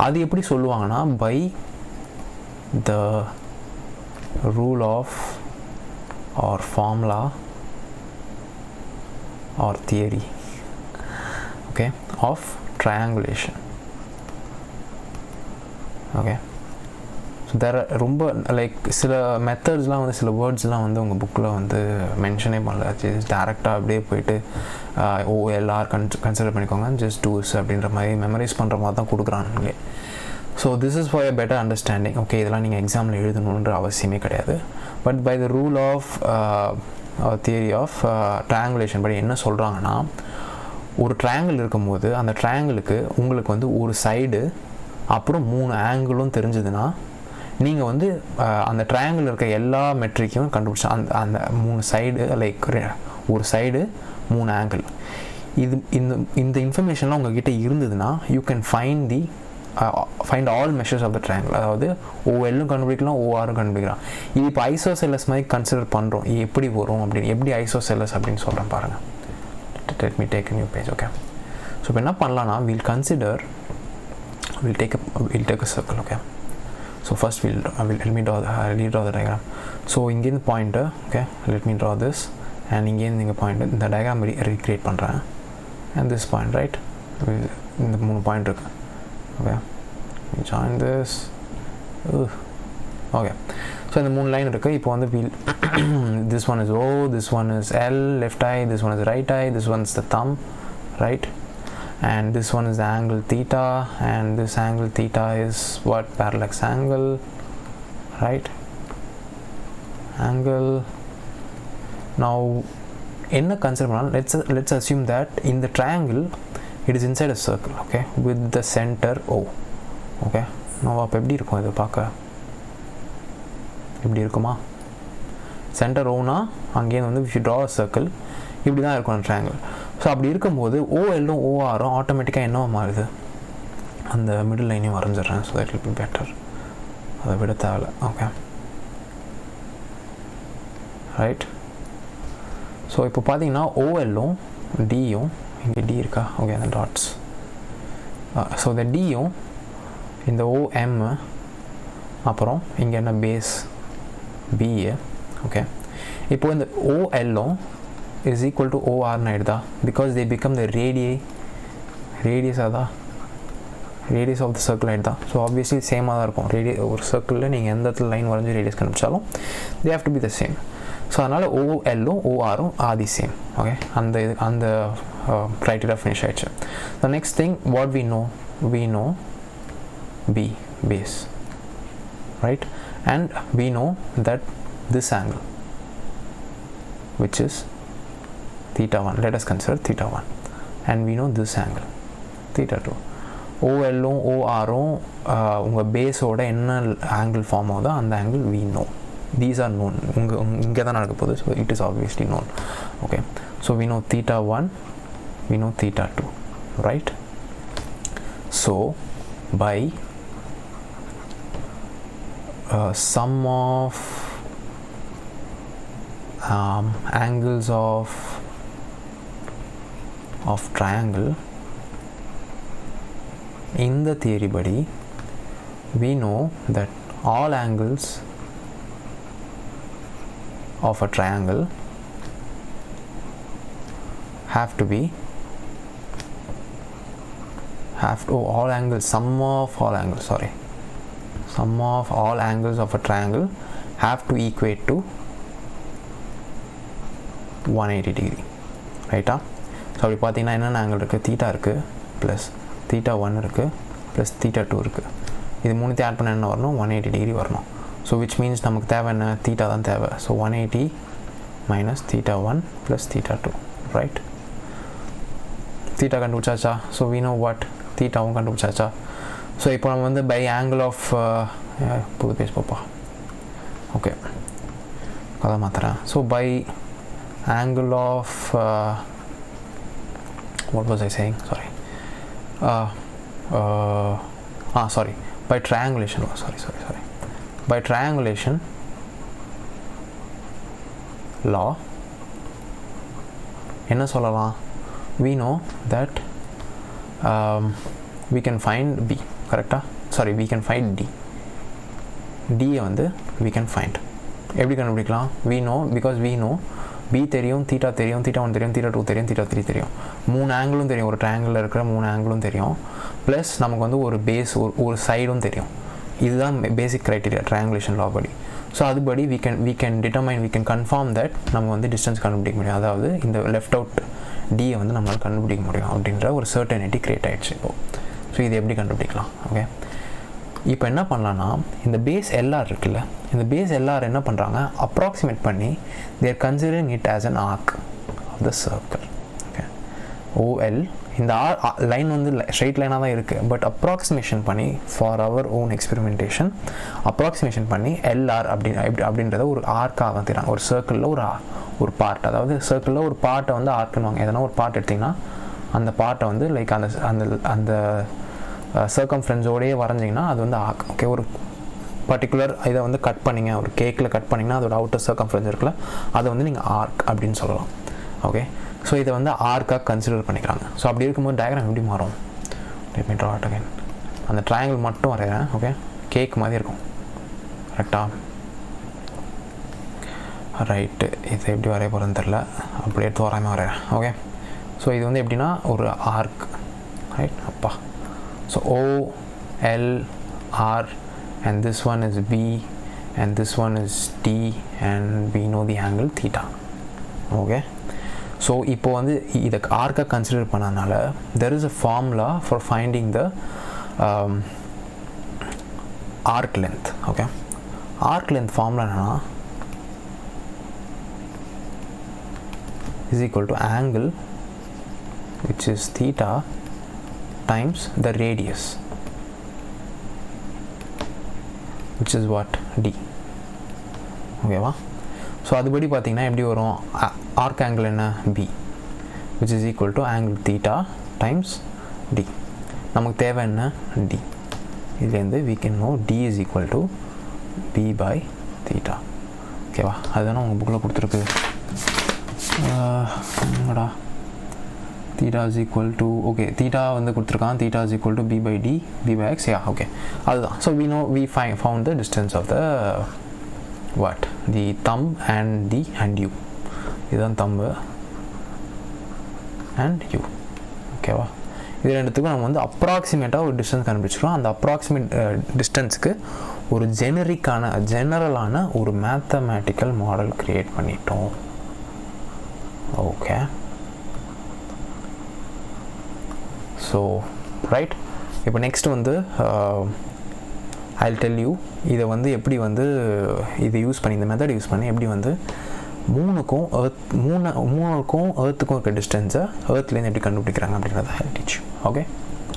அது எப்படி சொல்லுவாங்கன்னா by the rule of or formula or theory, okay, of triangulation. Okay, so there are ரொம்ப like சில மெத்தட்ஸ்லாம் வந்து சில வேர்ட்ஸ்லாம் வந்து உங்கள் புக்கில் வந்து மென்ஷனே பண்ணல, ஜஸ்ட் டேரெக்டாக அப்படியே போயிட்டு OLR கன்சிடர் பண்ணிக்கோங்க, ஜஸ்ட் டூஸ் அப்படின்ற மாதிரி மெமரைஸ் பண்ணுற மாதிரி தான் கொடுக்குறானுங்களே. So this is for a better understanding. Okay, இதெல்லாம் நீங்கள் எக்ஸாமில் எழுதணுன்ற அவசியமே கிடையாது. But by the rule of theory of triangulation படி என்ன சொல்கிறாங்கன்னா, ஒரு ட்ரையாங்கிள் இருக்கும்போது அந்த ட்ரையாங்கிளுக்கு உங்களுக்கு வந்து ஒரு சைடு அப்புறம் 3 ஆங்கிளும் தெரிஞ்சதுன்னா நீங்கள் வந்து அந்த ட்ரையாங்கிள் இருக்க எல்லா மெட்ரிக்கையும் கண்டுபிடிச்சா அந்த 3 சைடு லைக் ஒரு சைடு 3 ஆங்கிள் இந்த இன்ஃபர்மேஷன்லாம் உங்ககிட்ட இருந்ததுன்னா you can find all measures of the triangle. அதாவது OLலும் கண்டுபிடிக்கலாம், ORம் கண்டுபிடிக்கலாம். இது இப்போ ஐசோசெல்லஸ் மாதிரி கன்சிடர் பண்ணுறோம். எப்படி வரும் அப்படின்னு, எப்படி ஐசோசெல்லஸ் அப்படின்னு சொல்கிறேன் பாருங்கள். let me take a new page. Okay, so இப்போ என்ன பண்ணலாம்னா we'll take a circle. Okay, so first let me draw the diagram. So இங்கேருந்து point, okay, let me draw this, and இங்கேருந்து நீங்கள் பாயிண்ட்டு இந்த டயக்ராம் recreate பண்ணுறேன், and this point, right, இந்த 3 point இருக்குது. Okay, join this. Okay, so இந்த 3 line இருக்குது. இப்போ வந்து this one is O, this one is L, left eye, this one is right eye, this one is the thumb, right, and this one is the angle theta, and this angle theta is what? Parallax angle, right, angle. Now என்ன consider பண்ணலாம், let's assume that in the triangle it is inside a circle, okay, with the center O. Okay, now அப்போ எப்படி இருக்கும் இது பார்க்க? இப்படி இருக்குமா? Centre ஓனா அங்கேயும் வந்து if you draw a circle இப்படி தான் இருக்கும் அந்த ட்ரையாங்கிள். ஸோ அப்படி இருக்கும்போது OLலும் ORம் ஆட்டோமேட்டிக்காக என்னவா மாறுது? அந்த மிடில் லைனையும் வரைஞ்சிட்றேன், so that will be better. அதை விட தேவை. Okay, right. ஸோ இப்போ பார்த்தீங்கன்னா OLலும் Dயும், இங்கே D இருக்கா? ஓகே, அந்த டாட்ஸ். ஸோ இந்த Dயும் இந்த OM அப்புறம் இங்கே என்ன பேஸ் B. ஓகே, இப்போ இந்த OLலும் is equal to ORன்னு ஆகிடுதா? because they become the radius of the circle ஆகிடுதா? ஸோ ஆப்வியஸ்லி சேமாக தான் இருக்கும். ஒரு சர்க்கிளில் நீங்கள் எந்த இடத்துல லைன் வரைஞ்சி ரேடியஸ் கண்டுபிடிச்சாலும் they have to be the same. So அதனால் OLலும் ORம் are the same. ஓகே, அந்த criteria finish ஆகிடுச்சு. the next thing what we know B, base, right, and we know that this angle which is theta 1, let us consider theta 1, and we know this angle theta 2. OLலும் ORம் உங்கள் பேஸோட என்ன angle form ஆகுதோ அந்த angle we know. These are known. இங்கே தான் நடக்க போகுது, so it is obviously known. Okay, so we know theta 1, we know theta 2, right? So by sum of angles of triangle in the theory body, we know that all angles of a triangle all angles, sum of all angles of a triangle have to equate to 180 degree, right? So அப்படி பார்த்தீங்கன்னா என்னென்ன angle இருக்குது? Theta இருக்குது, plus theta 1 இருக்குது, plus theta 2 இருக்குது. இது 3 add பண்ண என்ன வரணும்? 180 டிகிரி வரணும். ஸோ விச் மீன்ஸ் நமக்கு தேவை என்ன? தீட்டா தான் தேவை. So 180 minus theta 1 plus theta 2, right? Theta கண்டுபிடிச்சாச்சா? ஸோ we know what தீட்டாவும் கண்டுபிடிச்சாச்சா? ஸோ இப்போ நம்ம வந்து பை ஆங்கிள் ஆஃப் புது பேஸ் பார்ப்பா. ஓகே, கதை மாற்றுறேன். So pi angle of what was I saying? Sorry. By triangulation. Sorry. By triangulation law, என்ன சொல்லலாம்? We know that we can find B. கரெக்டாக? Sorry, we can find d. d வந்து we can find. எப்படி கண்டுபிடிக்கலாம்? we know, because we know b தெரியும், theta தெரியும், theta 1 தெரியும், theta 2 தெரியும், theta 3 தெரியும், 3 ஆங்கிளும் தெரியும், ஒரு ட்ரையாங்கிளில் இருக்கிற 3 ஆங்கிளும் தெரியும், ப்ளஸ் நமக்கு வந்து ஒரு பேஸ் ஒரு சைடும் தெரியும். இதுதான் பேசிக் க்ரைட்டீரியா ட்ரையாங்குலேஷன் லா படி. ஸோ அதுபடி we can determine, we can confirm that நம்ம வந்து டிஸ்டன்ஸ் கண்டுபிடிக்க முடியும். அதாவது இந்த லெஃப்ட் அவுட் டியை வந்து நம்மளால் கண்டுபிடிக்க முடியும் அப்படின்ற ஒரு சர்டனிட்டி க்ரியேட் ஆகிடுச்சு இப்போது. ஸோ இது எப்படி கண்டுபிடிக்கலாம்? ஓகே, இப்போ என்ன பண்ணலான்னா, இந்த பேஸ் எல்ஆர் இருக்குல்ல, இந்த பேஸ் எல்ஆர் என்ன பண்ணுறாங்க, அப்ராக்சிமேட் பண்ணி there considering it as an arc of the circle. Okay, OL இந்த லைன் வந்து ஸ்ட்ரைட் லைனாக தான் இருக்குது, பட் அப்ராக்சிமேஷன் பண்ணி for our own experimentation approximation பண்ணி எல்ஆர் அப்படின்றத ஒரு ஆர்க்காக தராங்க. ஒரு சர்க்கிளில் ஒரு பார்ட், அதாவது சர்க்கிளில் ஒரு பார்ட்டை வந்து ஆர்க்குன்னுவாங்க. எதனா ஒரு பார்ட் எடுத்திங்கன்னா அந்த பார்ட்டை வந்து லைக் அந்த சர்க்கம்ஃபரன்ஸோடையே வரைஞ்சிங்கன்னா அது வந்து ஆர்க். ஓகே, ஒரு பர்டிகுலர் இதை வந்து கட் பண்ணிங்க, ஒரு கேக்கில் கட் பண்ணிங்கன்னா அதோட அவுட்டர் சர்க்கம்ஃபரன்ஸ் இருக்குல்ல, அதை வந்து நீங்கள் ஆர்க் அப்படின்னு சொல்லலாம். ஓகே, ஸோ இதை வந்து ஆர்க்காக கன்சிடர் பண்ணிக்கிறாங்க. ஸோ அப்படி இருக்கும்போது டயக்ராம் எப்படி மாறும்? Let me draw it again. அந்த ட்ரையாங்கிள் மட்டும் வரைகிறேன். ஓகே, கேக் மாதிரி இருக்கும். கரெக்டாக? ரைட்டு, இது எப்படி வரைய போகிறதுன்னு தெரில, அப்படியே எடுத்து வராமல் வரைகிறேன். ஓகே, ஸோ இது வந்து எப்படின்னா ஒரு ஆர்க், ரைட்? அப்பா, so OLR and this one is B and this one is T and we know the angle theta. Okay, so இப்போ வந்து இதை ஆர்க்காக கன்சிடர் பண்ணனால there is a formula for finding the arc length. Okay, arc length formula என்னன்னா is equal to angle which is theta times the radius, which is what? D. ஓகேவா? So அதுபடி பார்த்தீங்கன்னா எப்படி வரும்? ஆர்க் ஆங்கிள் என்ன? B, which is equal to angle theta times D. நமக்கு தேவை என்ன? D. இதுலேருந்து we can know D is equal to B by theta. ஓகேவா? அதுதானே உங்கள் புக்கில் கொடுத்துருக்கு. theta is equal to, okay, theta வந்து கொடுத்துருக்கான், theta is equal to b by d, b by x. Yeah, okay, அதுதான். So we found the distance of the what? The thumb and u. இதுதான் thumb and u. ஓகேவா? இது ரெண்டுத்துக்கும் நம்ம வந்து அப்ராக்சிமேட்டாக ஒரு டிஸ்டன்ஸ் கண்டுபிடிச்சிருக்கோம். அந்த அப்ராக்சிமேட் டிஸ்டன்ஸுக்கு ஒரு ஜெனரலான ஒரு மேத்தமேட்டிக்கல் மாடல் க்ரியேட் பண்ணிட்டோம். ஓகே, ஸோ ரைட், இப்போ நெக்ஸ்ட் வந்து I'll tell you இதை வந்து எப்படி வந்து இது யூஸ் பண்ணி, இந்த மெத்தட் யூஸ் பண்ணி எப்படி வந்து மூணுக்கும் எர்த்துக்கும் இருக்க டிஸ்டன்ஸை எர்த்லேருந்து எப்படி கண்டுபிடிக்கிறாங்க அப்படின்றத I'll teach you. ஓகே.